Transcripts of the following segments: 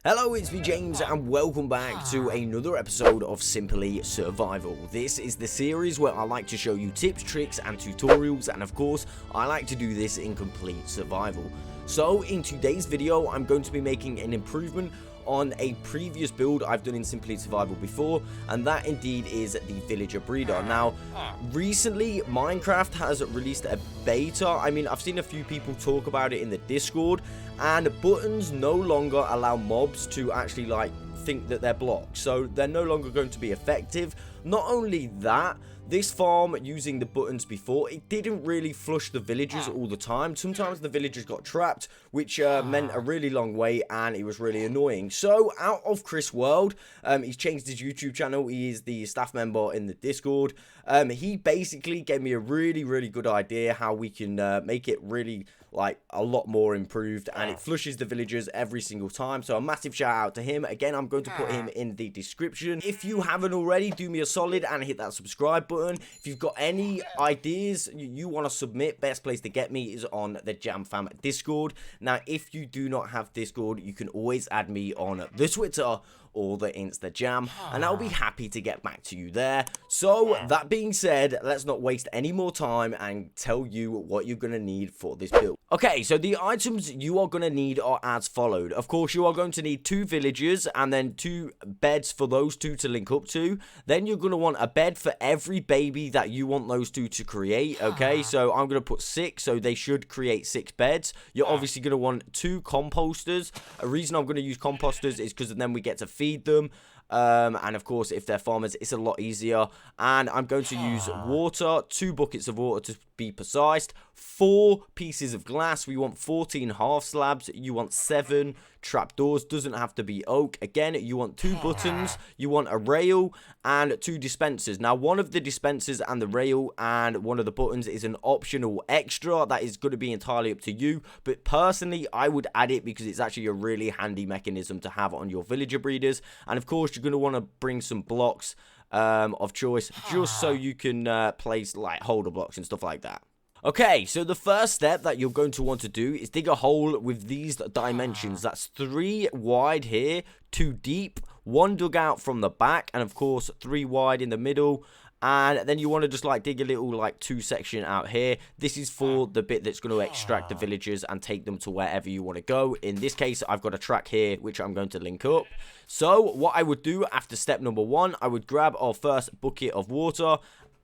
Hello, it's me James and welcome back to another episode of Simply Survival. This is the series where I like to show you tips, tricks and tutorials, and of course I like to do this in complete survival. So in today's video I'm going to be making an improvement on a previous build I've done in Simply Survival before, and that indeed is the villager breeder. Now recently Minecraft has released a beta. I mean, I've seen a few people talk about it in the Discord, and buttons no longer allow mobs to actually think that they're blocked, so they're no longer going to be effective. Not only that, this farm using the buttons before, it didn't really flush the villagers all the time. Sometimes the villagers got trapped, which meant a really long wait, and it was really annoying. So outofchrisworld, he's changed his YouTube channel. He is the staff member in the Discord. He basically gave me a really good idea how we can make it really a lot more improved, and it flushes the villagers every single time. So a massive shout out to him. Again, I'm going to put him in the description. If you haven't already, do me a solid and hit that subscribe button. If you've got any ideas you want to submit, best place to get me is on the Jam Fam Discord. Now if you do not have Discord, you can always add me on the Twitter or the InstaJam, and I'll be happy to get back to you there. So that being said, let's not waste any more time and tell you what you're going to need for this build. Okay, so the items you are going to need are as followed. Of course, you are going to need 2 villagers and then 2 beds for those 2 to link up to. Then you're going to want a bed for every baby that you want those 2 to create. Okay, so I'm going to put 6, so they should create 6 beds. You're obviously going to want 2 composters. A reason I'm going to use composters is because then we get to feed them. And of course, if they're farmers, it's a lot easier. And I'm going to use water, 2 buckets of water to be precise, 4 pieces of glass. We want 14 half slabs. You want 7 trapdoors, doesn't have to be oak. Again, you want 2 buttons, you want a rail and 2 dispensers. Now one of the dispensers and the rail and one of the buttons is an optional extra that is going to be entirely up to you, but personally I would add it because it's actually a really handy mechanism to have on your villager breeders. And of course you're going to want to bring some blocks of choice, just so you can place holder blocks and stuff like that. Okay, so the first step that you're going to want to do is dig a hole with these dimensions. That's 3 wide here, 2 deep, 1 dug out from the back, and of course 3 wide in the middle. And then you want to just dig a little 2 section out here. This is for the bit that's going to extract the villagers and take them to wherever you want to go. In this case, I've got a track here which I'm going to link up. So what I would do after step number 1, I would grab our first bucket of water,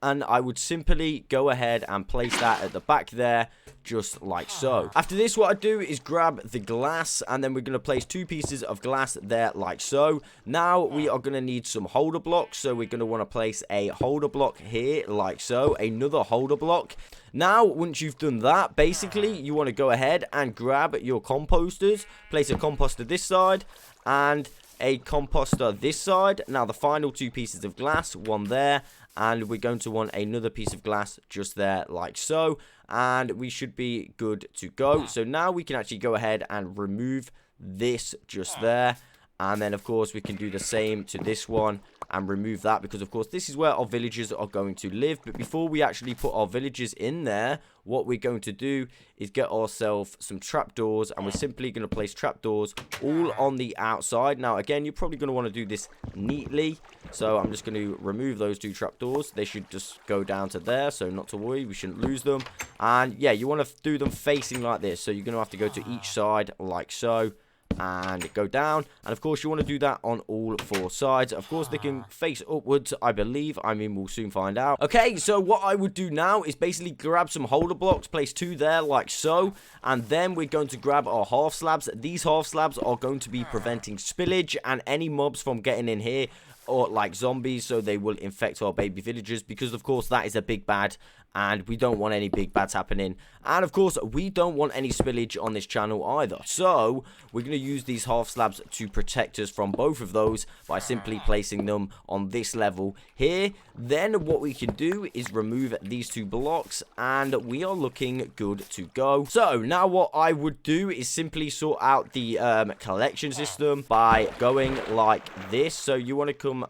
and I would simply go ahead and place that at the back there, just like so. After this, what I do is grab the glass, and then we're going to place 2 pieces of glass there, like so. Now we are going to need some holder blocks, so we're going to want to place a holder block here, like so. Another holder block. Now, once you've done that, basically, you want to go ahead and grab your composters, place a composter this side, and a composter this side. Now, the final 2 pieces of glass, one there, and we're going to want another piece of glass just there, like so, and we should be good to go. So now we can actually go ahead and remove this just there, and then of course we can do the same to this one and remove that, because of course this is where our villagers are going to live. But before we actually put our villagers in there, what we're going to do is get ourselves some trapdoors, and we're simply going to place trapdoors all on the outside. Now again, you're probably going to want to do this neatly, so I'm just going to remove those 2 trapdoors. They should just go down to there, so not to worry, we shouldn't lose them. And yeah, you want to do them facing like this, so you're going to have to go to each side like so and go down. And of course you want to do that on all 4 sides. Of course they can face upwards, I believe. I mean, we'll soon find out. Okay, so what I would do now is basically grab some holder blocks, place 2 there like so, and then we're going to grab our half slabs. These half slabs are going to be preventing spillage and any mobs from getting in here, or zombies, so they will infect our baby villagers, because of course that is a big bad and we don't want any big bads happening. And of course we don't want any spillage on this channel either, so we're going to use these half slabs to protect us from both of those by simply placing them on this level here. Then what we can do is remove these 2 blocks, and we are looking good to go. So now what I would do is simply sort out the collection system by going like this. So you want to come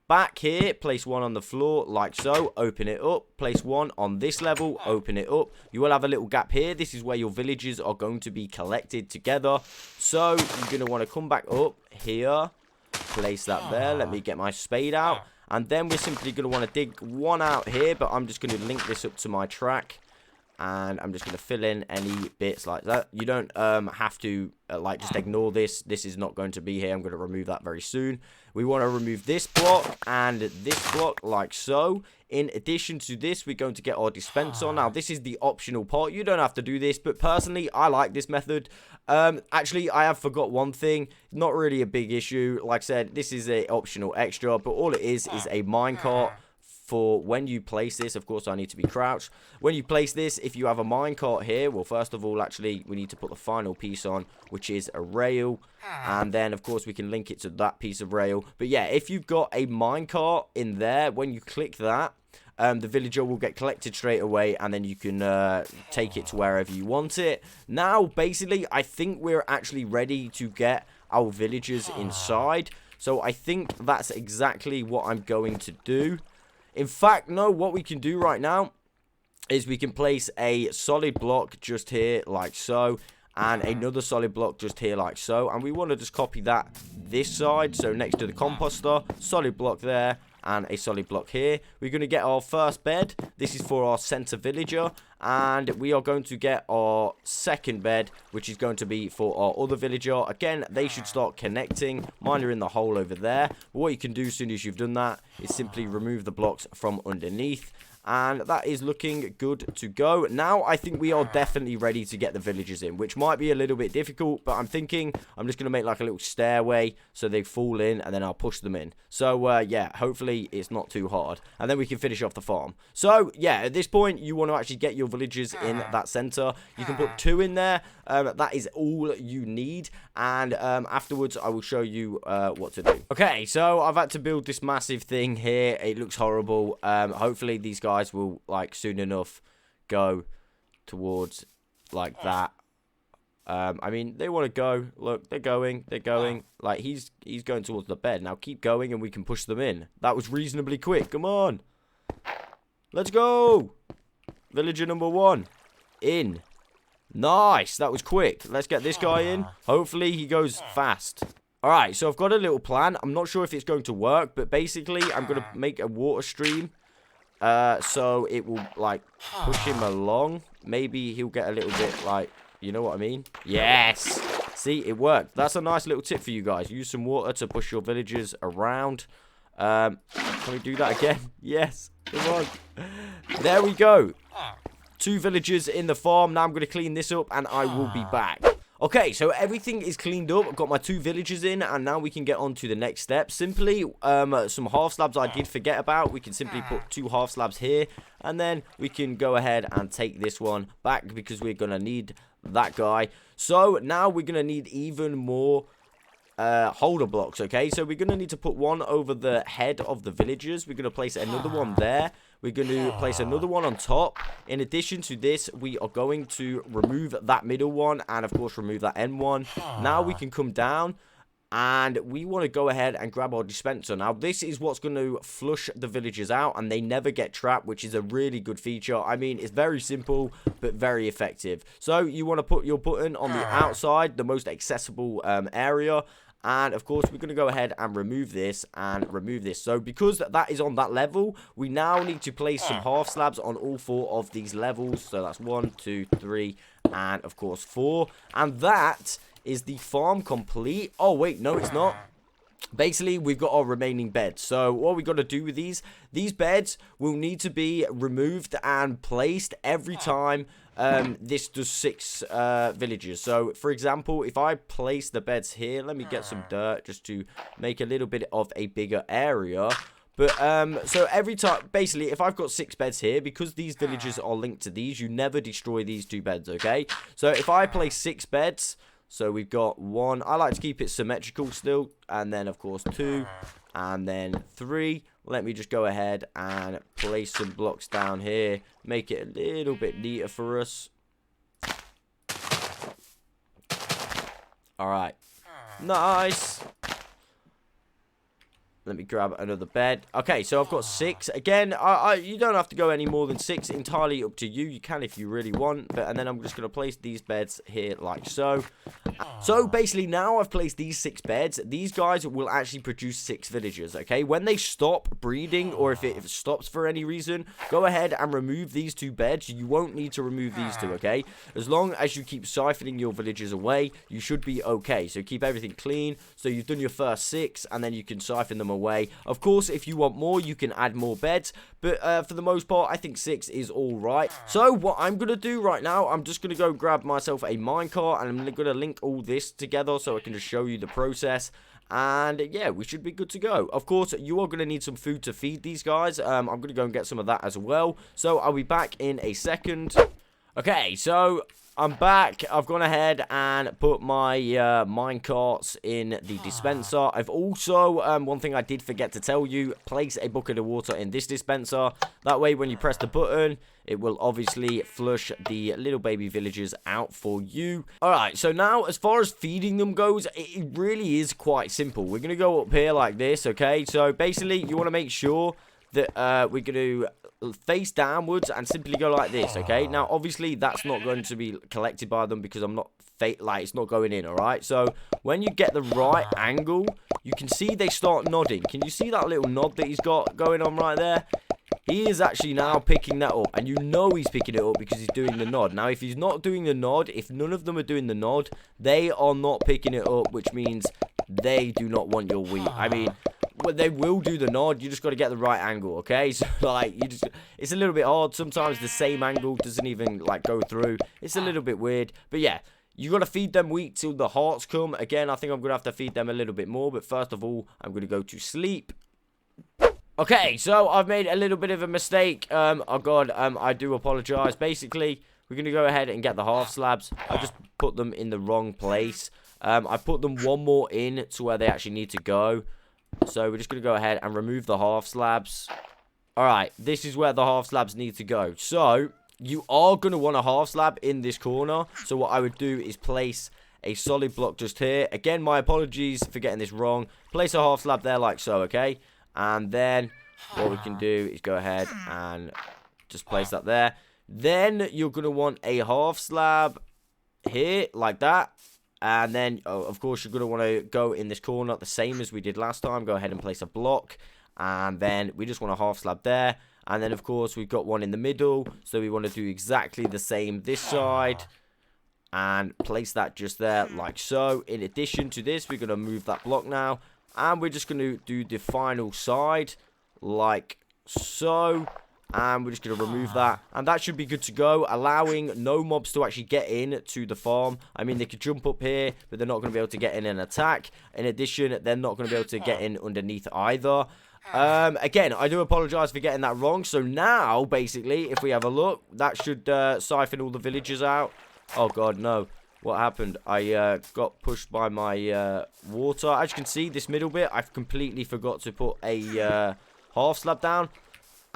back here, place one on the floor like so, open it up, place one on this level, open it up. You will have a little gap here. This is where your villagers are going to be collected together. So you're going to want to come back up here, place that there. Let me get my spade out, and then we're simply going to want to dig one out here, but I'm just going to link this up to my track. And I'm just going to fill in any bits like that. You don't have to, like, just ignore this. This is not going to be here. I'm going to remove that very soon. We want to remove this block and this block like so. In addition to this, we're going to get our dispenser. Now, this is the optional part. You don't have to do this, but personally, I like this method. Actually, I have forgot one thing. Not really a big issue. Like I said, this is a optional extra, but all it is a minecart. For when you place this, of course, I need to be crouched. When you place this, if you have a minecart here, well, first of all, actually, we need to put the final piece on, which is a rail. And then, of course, we can link it to that piece of rail. But yeah, if you've got a minecart in there, when you click that, the villager will get collected straight away, and then you can take it to wherever you want it. Now, basically, I think we're actually ready to get our villagers inside. So I think that's exactly what I'm going to do. In fact, no, what we can do right now is we can place a solid block just here like so, and another solid block just here like so, and we want to just copy that this side, so next to the composter, solid block there, and a solid block here. We're going to get our first bed. This is for our center villager, and we are going to get our second bed, which is going to be for our other villager. Again, they should start connecting. Mine are in the hole over there. But what you can do as soon as you've done that is simply remove the blocks from underneath. And that is looking good to go. Now, I think we are definitely ready to get the villagers in, which might be a little bit difficult, but I'm thinking I'm just going to make like a little stairway so they fall in, and then I'll push them in. So, yeah, hopefully it's not too hard. And then we can finish off the farm. So, yeah, at this point, you want to actually get your villagers in that center. You can put 2 in there. That is all you need. And afterwards, I will show you what to do. Okay, so I've had to build this massive thing here. It looks horrible. Hopefully, these guys will like soon enough go towards like that. I mean, they want to go. Look, they're going. Like he's going towards the bed. Now keep going and we can push them in. That was reasonably quick. Come on, let's go. Villager number 1 in. Nice, that was quick. Let's get this guy in. Hopefully he goes fast. Alright, so I've got a little plan. I'm not sure if it's going to work, but basically I'm going to make a water stream. So it will, like, push him along. Maybe he'll get a little bit, like, you know what I mean? Yes! See, it worked. That's a nice little tip for you guys. Use some water to push your villagers around. Can we do that again? Yes! Come on. There we go. 2 villagers in the farm. Now I'm going to clean this up, and I will be back. Okay, so everything is cleaned up. I've got my 2 villagers in, and now we can get on to the next step. Simply, some half slabs I did forget about. We can simply put 2 half slabs here, and then we can go ahead and take this one back because we're going to need that guy. So now we're going to need even more holder blocks, okay? So we're going to need to put one over the head of the villagers. We're going to place another one there. We're going to place another one on top. In addition to this, we are going to remove that middle one and, of course, remove that end one. Now we can come down and we want to go ahead and grab our dispenser. Now, this is what's going to flush the villagers out and they never get trapped, which is a really good feature. I mean, it's very simple, but very effective. So you want to put your button on the outside, the most accessible area. And, of course, we're going to go ahead and remove this and remove this. So, because that is on that level, we now need to place some half slabs on all 4 of these levels. So, that's 1, 2, 3, and, of course, 4. And that is the farm complete. Oh, wait, no, it's not. Basically, we've got our remaining beds. So, what we got to do with these beds will need to be removed and placed every time this does 6 villages. So, for example, if I place the beds here, let me get some dirt just to make a little bit of a bigger area. But, so every time, basically, if I've got 6 beds here, because these villages are linked to these, you never destroy these 2 beds, okay? So, if I place 6 beds, so we've got 1, I like to keep it symmetrical still, and then, of course, 2, and then 3. Let me just go ahead and place some blocks down here, make it a little bit neater for us. Alright. Nice. Let me grab another bed. Okay, so I've got 6. Again, you don't have to go any more than 6. Entirely up to you. You can if you really want. And then I'm just going to place these beds here like so. So, basically, now I've placed these 6 beds. These guys will actually produce 6 villagers, okay? When they stop breeding, or if it stops for any reason, go ahead and remove these 2 beds. You won't need to remove these 2, okay? As long as you keep siphoning your villagers away, you should be okay. So, keep everything clean. So, you've done your first 6, and then you can siphon them away. Of course, if you want more, you can add more beds, but for the most part, I think 6 is all right. So what I'm gonna do right now, I'm just gonna go grab myself a minecart, and I'm gonna link all this together so I can just show you the process. And yeah, we should be good to go. Of course, you are going to need some food to feed these guys. I'm going to go and get some of that as well. So I'll be back in a second. Okay, so I'm back. I've gone ahead and put my minecarts in the dispenser. I've also, one thing I did forget to tell you, place a bucket of water in this dispenser. That way, when you press the button, it will obviously flush the little baby villagers out for you. Alright, so now as far as feeding them goes, it really is quite simple. We're going to go up here like this, okay? So basically, you want to make sure that we're going to face downwards and simply go like this, okay? Now, obviously, that's not going to be collected by them because I'm not, it's not going in, alright? So, when you get the right angle, you can see they start nodding. Can you see that little nod that he's got going on right there? He is actually now picking that up, and you know he's picking it up because he's doing the nod. Now, if he's not doing the nod, if none of them are doing the nod, they are not picking it up, which means they do not want your wheat. I mean, well, they will do the nod. You just got to get the right angle, okay? So, like, it's a little bit hard. Sometimes the same angle doesn't even, like, go through. It's a little bit weird. But, yeah, you got to feed them wheat till the hearts come. Again, I think I'm going to have to feed them a little bit more. But, first of all, I'm going to go to sleep. Okay, so I've made a little bit of a mistake. Oh, God, I do apologize. Basically, we're going to go ahead and get the half slabs. I just put them in the wrong place. I put them one more in to where they actually need to go. So we're just going to go ahead and remove the half slabs. Alright, this is where the half slabs need to go. So, you are going to want a half slab in this corner. So what I would do is place a solid block just here. Again, my apologies for getting this wrong. Place a half slab there like so, okay? And then what we can do is go ahead and just place that there. Then you're going to want a half slab here like that. And then, of course, you're going to want to go in this corner the same as we did last time. Go ahead and place a block. And then we just want a half slab there. And then, of course, we've got one in the middle. So we want to do exactly the same this side. And place that just there like so. In addition to this, we're going to move that block now. And we're just going to do the final side like so. And we're just going to remove that. And that should be good to go, allowing no mobs to actually get in to the farm. I mean, they could jump up here, but they're not going to be able to get in and attack. In addition, they're not going to be able to get in underneath either. Again, I do apologize for getting that wrong. So now, basically, if we have a look, that should siphon all the villagers out. Oh, God, no. What happened? I got pushed by my water. As you can see, this middle bit, I've completely forgot to put a half slab down.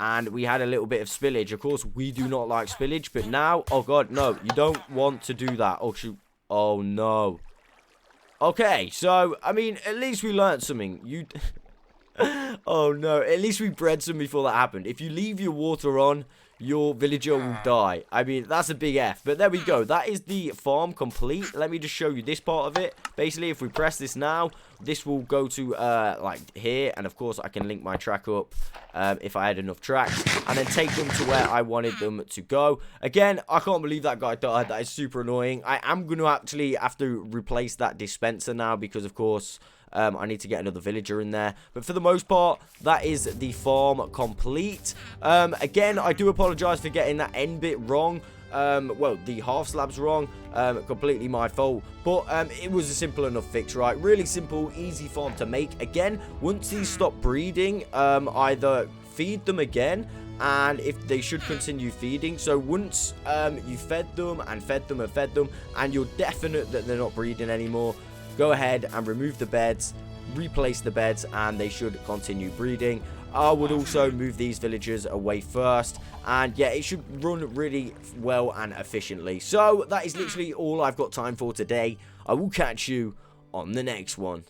And we had a little bit of spillage. Of course, we do not like spillage. But now, oh, God, no. You don't want to do that. Oh, shoot. Oh, no. Okay, so, I mean, at least we learned something. Oh, no. At least we bred some before that happened. If you leave your water on, your villager will die. I mean, that's a big F. But there we go. That is the farm complete. Let me just show you this part of it. Basically, if we press this now, this will go to, like, here. And, of course, I can link my track up if I had enough tracks. And then take them to where I wanted them to go. Again, I can't believe that guy died. That is super annoying. I am going to actually have to replace that dispenser now because, of course, I need to get another villager in there. But for the most part, that is the farm complete. Again, I do apologize for getting that end bit wrong. Well, the half slabs wrong. Completely my fault. But it was a simple enough fix, right? Really simple, easy farm to make. Again, once these stop breeding, either feed them again, and if they should continue feeding. So once you fed them and fed them and fed them, and you're definite that they're not breeding anymore, go ahead and remove the beds, replace the beds, and they should continue breeding. I would also move these villagers away first, and yeah, it should run really well and efficiently. So that is literally all I've got time for today. I will catch you on the next one.